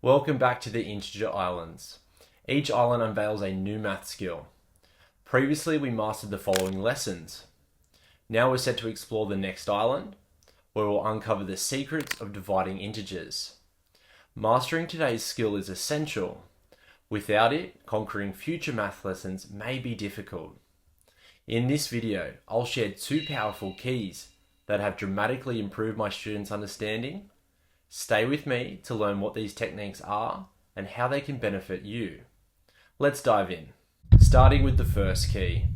Welcome back to the Integer Islands. Each island unveils a new math skill. Previously we mastered the following lessons. Now we're set to explore the next island, where we'll uncover the secrets of dividing integers. Mastering today's skill is essential. Without it, conquering future math lessons may be difficult. In this video, I'll share two powerful keys that have dramatically improved my students' understanding. Stay with me to learn what these techniques are and how they can benefit you. Let's dive in. Starting with the first key.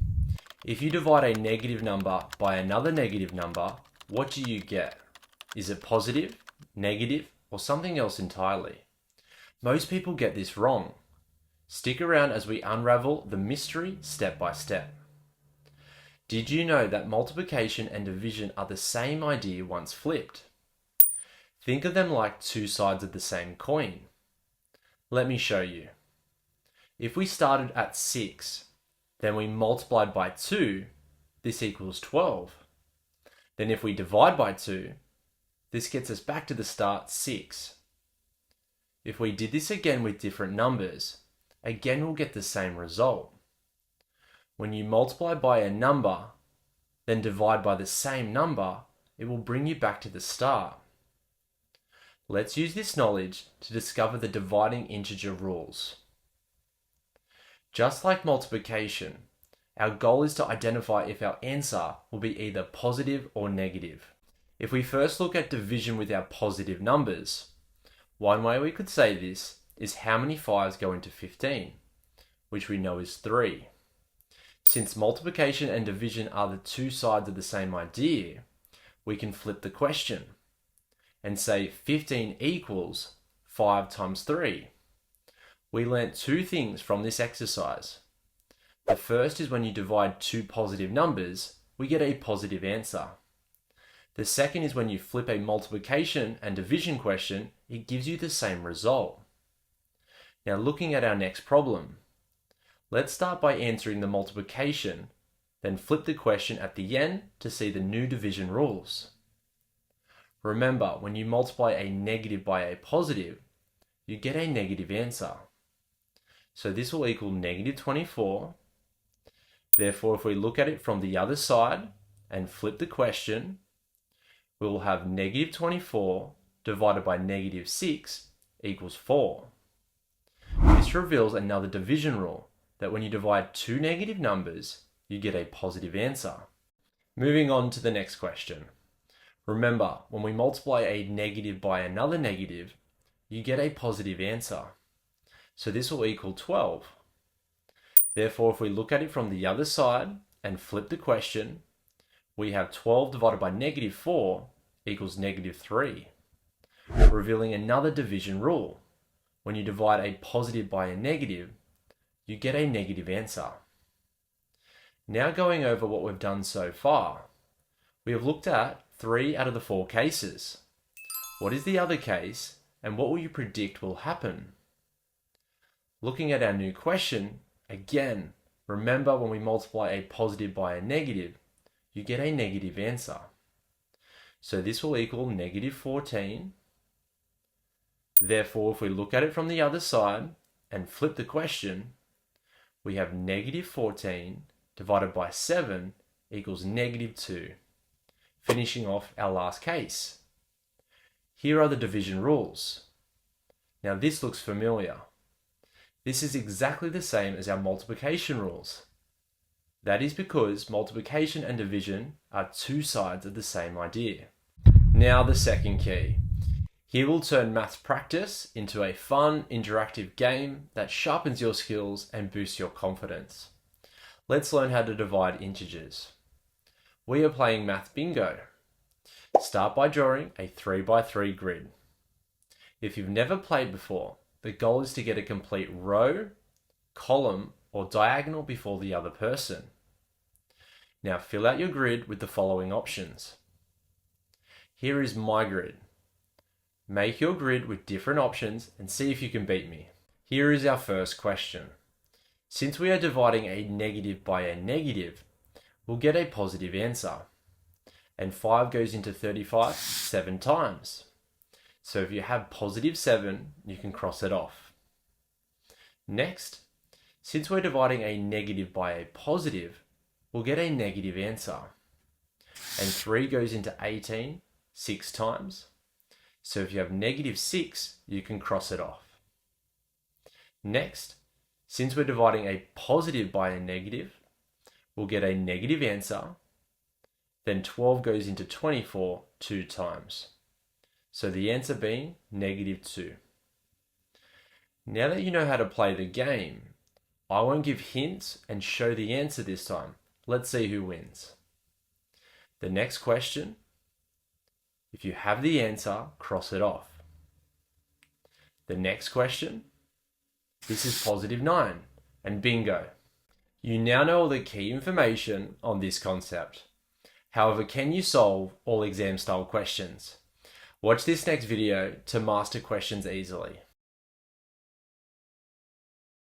If you divide a negative number by another negative number, what do you get? Is it positive, negative, or something else entirely? Most people get this wrong. Stick around as we unravel the mystery step by step. Did you know that multiplication and division are the same idea once flipped? Think of them like two sides of the same coin. Let me show you. If we started at 6, then we multiplied by 2, this equals 12. Then if we divide by 2, this gets us back to the start 6. If we did this again with different numbers, again we'll get the same result. When you multiply by a number, then divide by the same number, it will bring you back to the start. Let's use this knowledge to discover the dividing integer rules. Just like multiplication, our goal is to identify if our answer will be either positive or negative. If we first look at division with our positive numbers, one way we could say this is how many 5s go into 15, which we know is 3. Since multiplication and division are the two sides of the same idea, we can flip the question and say 15 equals 5 times 3. We learnt two things from this exercise. The first is when you divide two positive numbers, we get a positive answer. The second is when you flip a multiplication and division question, it gives you the same result. Now looking at our next problem, let's start by answering the multiplication, then flip the question at the end to see the new division rules. Remember, when you multiply a negative by a positive, you get a negative answer. So this will equal negative 24. Therefore, if we look at it from the other side and flip the question, we will have negative 24 divided by negative 6 equals 4. This reveals another division rule, that when you divide two negative numbers, you get a positive answer. Moving on to the next question. Remember, when we multiply a negative by another negative, you get a positive answer. So this will equal 12. Therefore, if we look at it from the other side and flip the question, we have 12 divided by negative 4 equals negative 3, revealing another division rule. When you divide a positive by a negative, you get a negative answer. Now going over what we've done so far, we have looked at 3 out of the 4 cases. What is the other case, and what will you predict will happen? Looking at our new question, again, remember when we multiply a positive by a negative, you get a negative answer. So this will equal negative 14. Therefore, if we look at it from the other side and flip the question, we have negative 14 divided by 7 equals negative 2. Finishing off our last case. Here are the division rules. Now this looks familiar. This is exactly the same as our multiplication rules. That is because multiplication and division are two sides of the same idea. Now the second key. Here we'll turn maths practice into a fun, interactive game that sharpens your skills and boosts your confidence. Let's learn how to divide integers. We are playing Math Bingo. Start by drawing a 3x3 grid. If you've never played before, the goal is to get a complete row, column, or diagonal before the other person. Now fill out your grid with the following options. Here is my grid. Make your grid with different options and see if you can beat me. Here is our first question. Since we are dividing a negative by a negative, we'll get a positive answer. And 5 goes into 35 7 times. So if you have positive 7, you can cross it off. Next, since we're dividing a negative by a positive, we'll get a negative answer. And 3 goes into 18 6 times. So if you have negative 6, you can cross it off. Next, since we're dividing a positive by a negative, we'll get a negative answer. Then 12 goes into 24 2 times. So the answer being negative 2. Now that you know how to play the game, I won't give hints and show the answer this time. Let's see who wins. The next question, if you have the answer, cross it off. The next question, this is positive 9, and bingo. You now know all the key information on this concept. However, can you solve all exam style questions? Watch this next video to master questions easily.